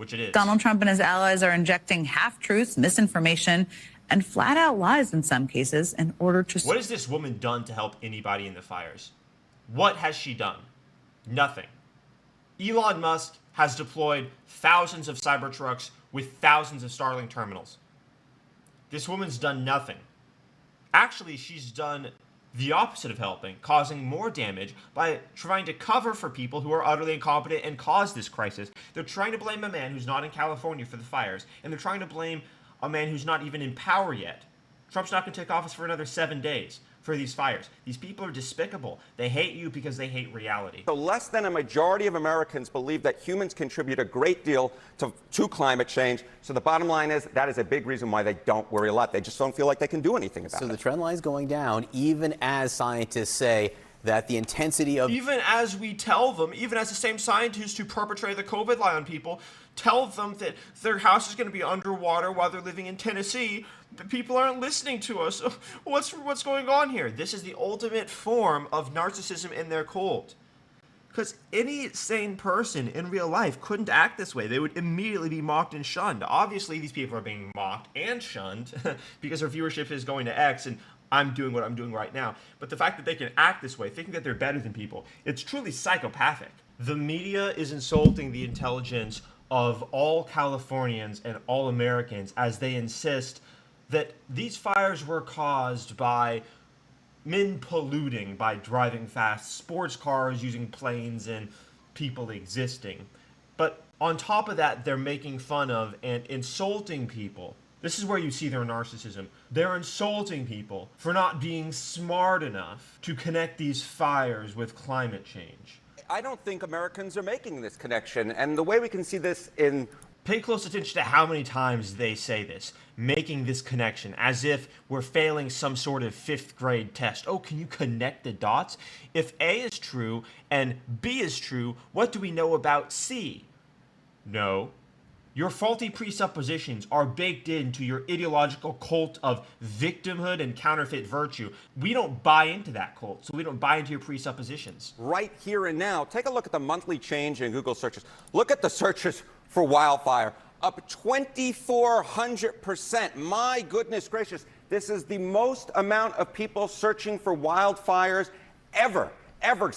which it is. Donald Trump and his allies are injecting half-truths, misinformation, and flat-out lies in some cases in order to... What has this woman done to help anybody in the fires? What has she done? Nothing. Elon Musk has deployed thousands of Cybertrucks with thousands of Starlink terminals. This woman's done nothing. Actually, she's done the opposite of helping, causing more damage by trying to cover for people who are utterly incompetent and cause this crisis. They're trying to blame a man who's not in California for the fires, and they're trying to blame a man who's not even in power yet. Trump's not going to take office for another 7 days for these fires. These people are despicable. They hate you because they hate reality. So less than a majority of Americans believe that humans contribute a great deal to climate change. So the bottom line is that is a big reason why they don't worry a lot. They just don't feel like they can do anything about it. So the trend line is going down, even as scientists say that the intensity of... Even as we tell them, even as the same scientists who perpetrate the COVID lie on people tell them that their house is going to be underwater while they're living in Tennessee, the people aren't listening to us. What's going on here? This is the ultimate form of narcissism in their cult. Because any sane person in real life couldn't act this way. They would immediately be mocked and shunned. Obviously, these people are being mocked and shunned because their viewership is going to X, and I'm doing what I'm doing right now. But the fact that they can act this way, thinking that they're better than people, it's truly psychopathic. The media is insulting the intelligence of all Californians and all Americans as they insist that these fires were caused by men polluting by driving fast, sports cars using planes, and people existing. But on top of that, they're making fun of and insulting people. This is where you see their narcissism. They're insulting people for not being smart enough to connect these fires with climate change. I don't think Americans are making this connection. And the way we can see this in... Pay close attention to how many times they say this, making this connection, as if we're failing some sort of 5th grade test. Oh, can you connect the dots? If A is true and B is true, what do we know about C? No. Your faulty presuppositions are baked into your ideological cult of victimhood and counterfeit virtue. We don't buy into that cult, so we don't buy into your presuppositions. Right here and now, take a look at the monthly change in Google searches. Look at the searches for wildfire, up 2,400%. My goodness gracious, this is the most amount of people searching for wildfires ever,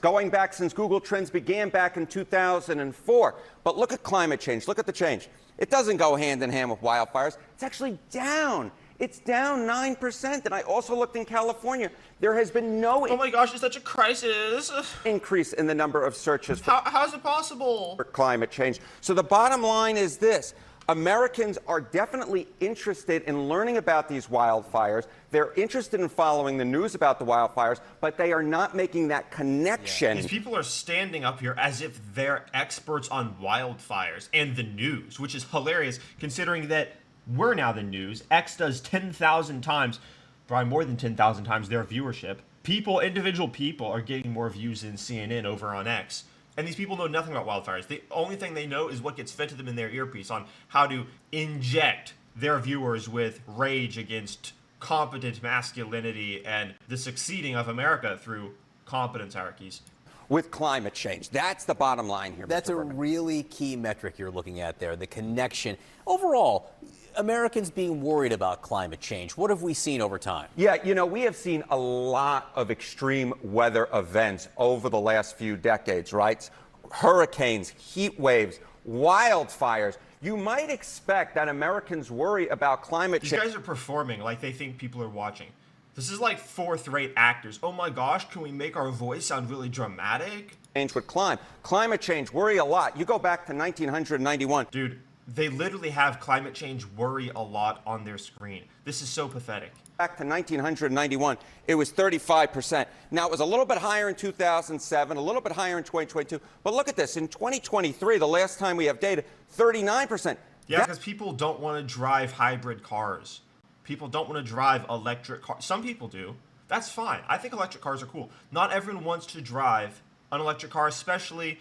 going back since Google Trends began back in 2004. But look at climate change. Look at the change. It doesn't go hand in hand with wildfires. It's actually down. It's down 9%. And I also looked in California. There has been no... Oh my gosh, it's such a crisis. ...increase in the number of searches How is it possible? For climate change. So the bottom line is this. Americans are definitely interested in learning about these wildfires. They're interested in following the news about the wildfires, but they are not making that connection. Yeah. These people are standing up here as if they're experts on wildfires and the news, which is hilarious considering that we're now the news. X does 10,000 times, probably more than 10,000 times their viewership. Individual people are getting more views than CNN over on X. And these people know nothing about wildfires. The only thing they know is what gets fed to them in their earpiece on how to inject their viewers with rage against competent masculinity and the succeeding of America through competence hierarchies. With climate change. That's the bottom line here. That's Mr. a Berman. really key metric you're looking at there, the connection. Overall, Americans being worried about climate change, what have we seen over time? Yeah, you know, we have seen a lot of extreme weather events over the last few decades, right? Hurricanes, heat waves, wildfires. You might expect that Americans worry about climate change. These guys are performing like they think people are watching. This is like 4th-rate actors. Oh my gosh, can we make our voice sound really dramatic? Change would climb. Climate change, worry a lot. You go back to 1991. Dude, they literally have climate change worry a lot on their screen. This is so pathetic. Back to 1991, it was 35%. Now, it was a little bit higher in 2007, a little bit higher in 2022. But look at this. In 2023, the last time we have data, 39%. Yeah, because people don't want to drive hybrid cars. People don't want to drive electric cars. Some people do. That's fine. I think electric cars are cool. Not everyone wants to drive an electric car, especially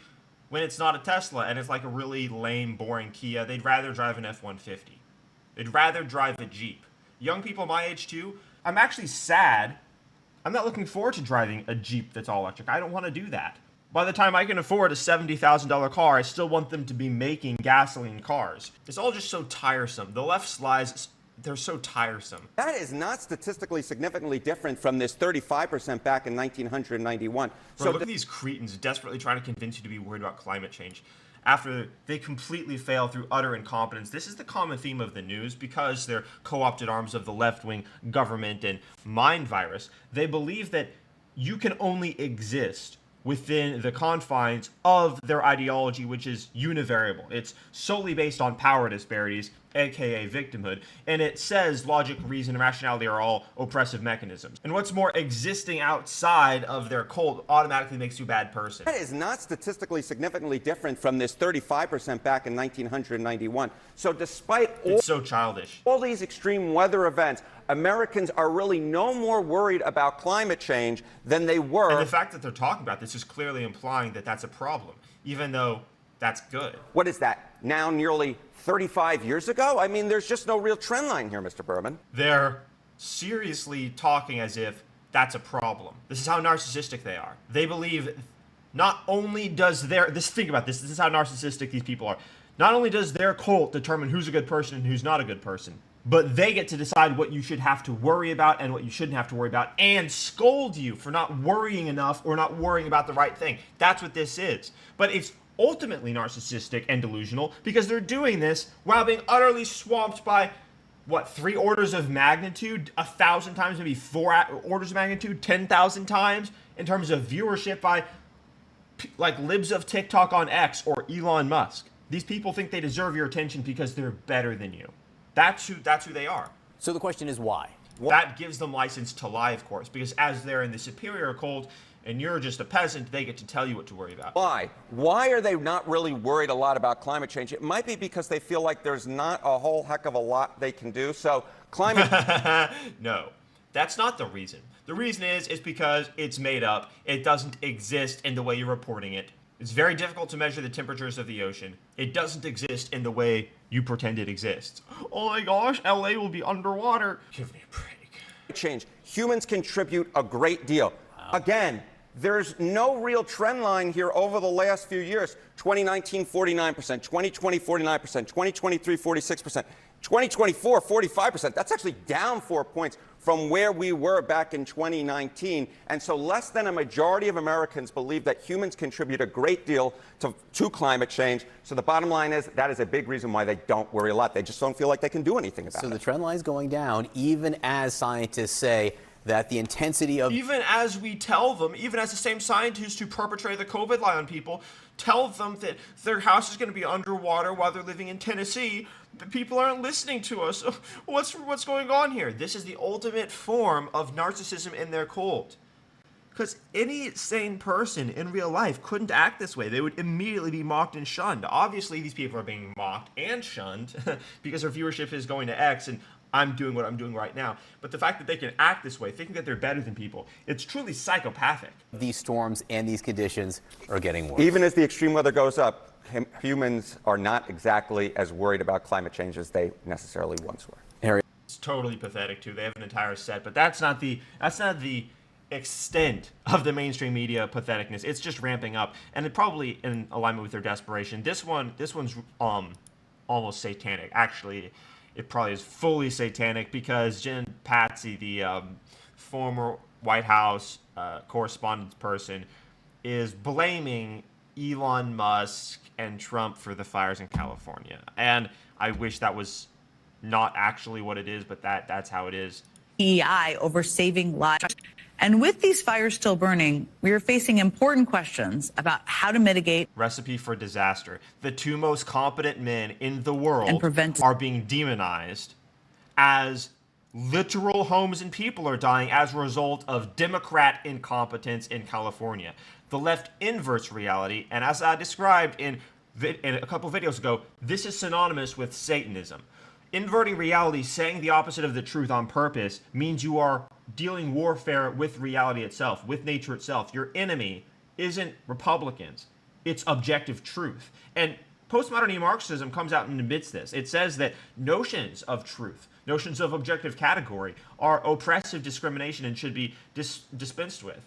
when it's not a Tesla and it's like a really lame, boring Kia. They'd rather drive an F-150. They'd rather drive a Jeep. Young people my age too, I'm actually sad. I'm not looking forward to driving a Jeep that's all electric. I don't want to do that. By the time I can afford a $70,000 car, I still want them to be making gasoline cars. It's all just so tiresome. The left's lies, they're so tiresome. That is not statistically significantly different from this 35% back in 1991. Bro, look at these cretins desperately trying to convince you to be worried about climate change after they completely fail through utter incompetence. This is the common theme of the news because they're co-opted arms of the left-wing government and mind virus. They believe that you can only exist within the confines of their ideology, which is univariable. It's solely based on power disparities, aka victimhood, and it says logic, reason, and rationality are all oppressive mechanisms. And what's more, existing outside of their cult automatically makes you a bad person. That is not statistically significantly different from this 35% back in 1991. So despite It's so childish. all these extreme weather events, Americans are really no more worried about climate change than they were. And the fact that they're talking about this is clearly implying that that's a problem, even though that's good. What is that, now nearly 35 years ago? I mean, there's just no real trend line here, Mr. Berman. They're seriously talking as if that's a problem. This is how narcissistic they are. They believe not only does think about this is how narcissistic these people are. Not only does their cult determine who's a good person and who's not a good person, but they get to decide what you should have to worry about and what you shouldn't have to worry about, and scold you for not worrying enough or not worrying about the right thing. That's what this is. But it's ultimately narcissistic and delusional because they're doing this while being utterly swamped by, what, 3 orders of magnitude, 1,000 times, maybe 4 orders of magnitude, 10,000 times in terms of viewership by like libs of TikTok on X or Elon Musk. These people think they deserve your attention because they're better than you. That's who they are. So the question is why? That gives them license to lie, of course, because as they're in the superior cult and you're just a peasant, they get to tell you what to worry about. Why? Why are they not really worried a lot about climate change? It might be because they feel like there's not a whole heck of a lot they can do. So climate... No, that's not the reason. The reason is because it's made up. It doesn't exist in the way you're reporting it. It's very difficult to measure the temperatures of the ocean. It doesn't exist in the way you pretend it exists. Oh my gosh, LA will be underwater. Give me a break. Change. Humans contribute a great deal. Again, there's no real trend line here over the last few years. 2019, 49%, 2020, 49%, 2023, 46%, 2024, 45%. That's actually down 4 points from where we were back in 2019. And so less than a majority of Americans believe that humans contribute a great deal to climate change. So the bottom line is that is a big reason why they don't worry a lot. They just don't feel like they can do anything about it. So the trend line is going down, even as scientists say that the intensity of... Even as we tell them, even as the same scientists who perpetrate the COVID lie on people tell them that their house is going to be underwater while they're living in Tennessee, but people aren't listening to us. What's going on here? This is the ultimate form of narcissism in their cult. Because any sane person in real life couldn't act this way. They would immediately be mocked and shunned. Obviously, these people are being mocked and shunned because their viewership is going to X and I'm doing what I'm doing right now. But the fact that they can act this way, thinking that they're better than people, it's truly psychopathic. These storms and these conditions are getting worse. Even as the extreme weather goes up, humans are not exactly as worried about climate change as they necessarily once were. Harry. It's totally pathetic too. They have an entire set, but that's not the extent of the mainstream media patheticness. It's just ramping up, and it probably in alignment with their desperation. This one's almost satanic. Actually, it probably is fully satanic because Jen Patsy, the former White House correspondence person, is blaming Elon Musk and Trump for the fires in California. And I wish that was not actually what it is, but that's how it is. EI over saving lives. And with these fires still burning, we are facing important questions about how to mitigate. Recipe for disaster. The 2 most competent men in the world And prevent- are being demonized as literal homes and people are dying as a result of Democrat incompetence in California. The left inverts reality, and as I described in a couple videos ago, this is synonymous with Satanism. Inverting reality, saying the opposite of the truth on purpose, means you are dealing warfare with reality itself, with nature itself. Your enemy isn't Republicans, it's objective truth. And postmodern neo-Marxism comes out and admits this. It says that notions of truth, notions of objective category, are oppressive discrimination and should be dispensed with.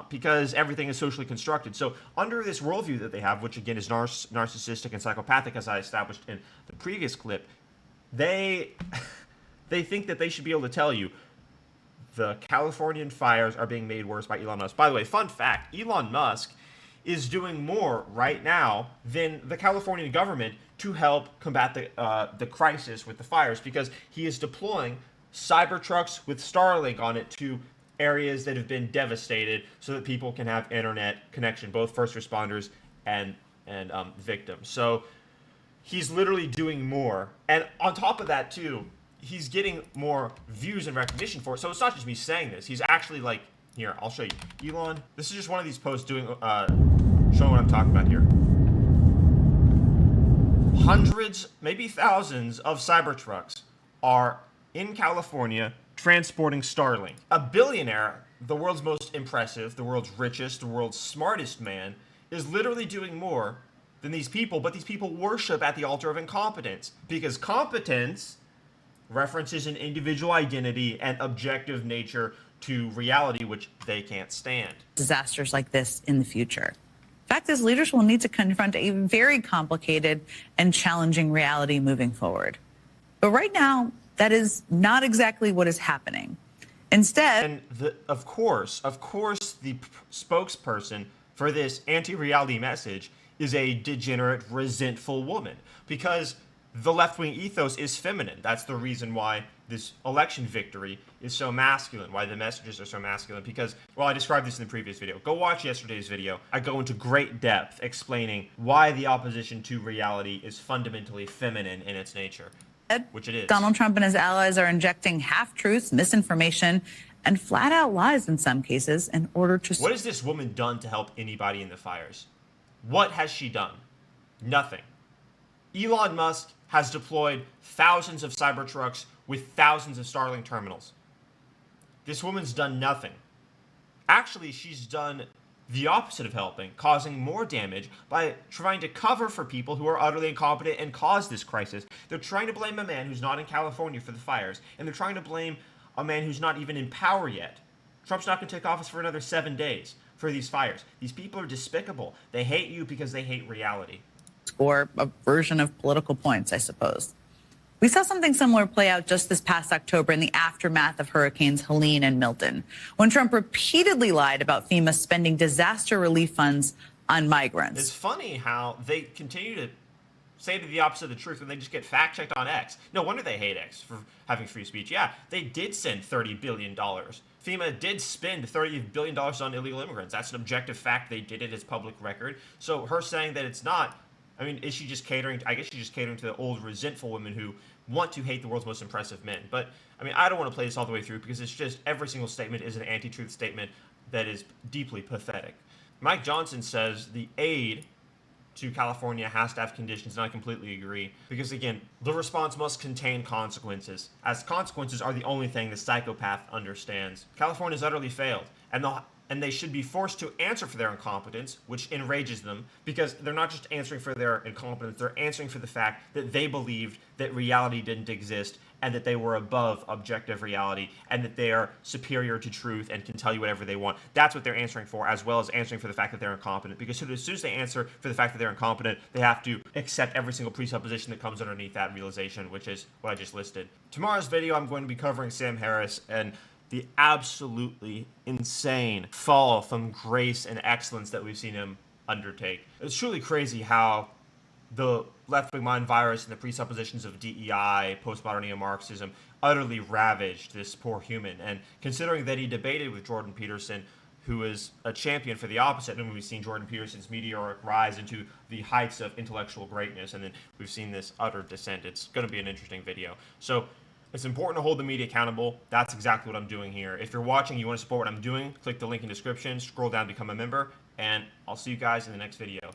because everything is socially constructed. So under this worldview that they have, which again is narcissistic and psychopathic, as I established in the previous clip, they think that they should be able to tell you the Californian fires are being made worse by Elon Musk. By the way, fun fact, Elon Musk is doing more right now than the Californian government to help combat the crisis with the fires, because he is deploying Cybertrucks with Starlink on it to areas that have been devastated so that people can have internet connection, both first responders and victims. So he's literally doing more. And on top of that, too, he's getting more views and recognition for it. So it's not just me saying this. He's actually like, here, I'll show you. Elon, this is just one of these posts doing, showing what I'm talking about here. Hundreds, maybe thousands of Cybertrucks are in California transporting Starlink. A billionaire, the world's most impressive, the world's richest, the world's smartest man, is literally doing more than these people, but these people worship at the altar of incompetence, because competence references an individual identity and objective nature to reality, which they can't stand. Disasters like this in the future. Fact is, leaders will need to confront a very complicated and challenging reality moving forward. But right now, that is not exactly what is happening. Instead, and of course, the spokesperson for this anti-reality message is a degenerate, resentful woman, because the left-wing ethos is feminine. That's the reason why this election victory is so masculine, why the messages are so masculine, because, well, I described this in the previous video. Go watch yesterday's video. I go into great depth explaining why the opposition to reality is fundamentally feminine in its nature, which it is. Donald Trump and his allies are injecting half-truths, misinformation, and flat-out lies in some cases in order to... What has this woman done to help anybody in the fires? What has she done? Nothing. Elon Musk has deployed thousands of Cybertrucks with thousands of Starlink terminals. This woman's done nothing. Actually, she's done the opposite of helping, causing more damage by trying to cover for people who are utterly incompetent and cause this crisis. They're trying to blame a man who's not in California for the fires, and they're trying to blame a man who's not even in power yet. Trump's not going to take office for another 7 days for these fires. These people are despicable. They hate you because they hate reality. Or a version of political points, I suppose. We saw something similar play out just this past October in the aftermath of Hurricanes Helene and Milton, when Trump repeatedly lied about FEMA spending disaster relief funds on migrants. It's funny how they continue to say the opposite of the truth and they just get fact-checked on X. No wonder they hate X for having free speech. Yeah, they did send $30 billion. FEMA did spend $30 billion on illegal immigrants. That's an objective fact. They did it as public record. So her saying that it's not, I mean, is she just catering? I guess she's just catering to the old resentful women who want to hate the world's most impressive men. But, I mean, I don't want to play this all the way through because it's just every single statement is an anti-truth statement that is deeply pathetic. Mike Johnson says the aid to California has to have conditions, and I completely agree. Because, again, the response must contain consequences, as consequences are the only thing the psychopath understands. California's utterly failed, and they should be forced to answer for their incompetence, which enrages them, because they're not just answering for their incompetence, they're answering for the fact that they believed that reality didn't exist and that they were above objective reality and that they are superior to truth and can tell you whatever they want. That's what they're answering for, as well as answering for the fact that they're incompetent, because as soon as they answer for the fact that they're incompetent, they have to accept every single presupposition that comes underneath that realization, which is what I just listed. Tomorrow's video, I'm going to be covering Sam Harris and the absolutely insane fall from grace and excellence that we've seen him undertake. It's truly crazy how the left-wing mind virus and the presuppositions of DEI, postmodern neo-Marxism, utterly ravaged this poor human. And considering that he debated with Jordan Peterson, who is a champion for the opposite, and we've seen Jordan Peterson's meteoric rise into the heights of intellectual greatness, and then we've seen this utter descent. It's going to be an interesting video. So it's important to hold the media accountable. That's exactly what I'm doing here. If you're watching, you want to support what I'm doing, click the link in the description, scroll down, become a member, and I'll see you guys in the next video.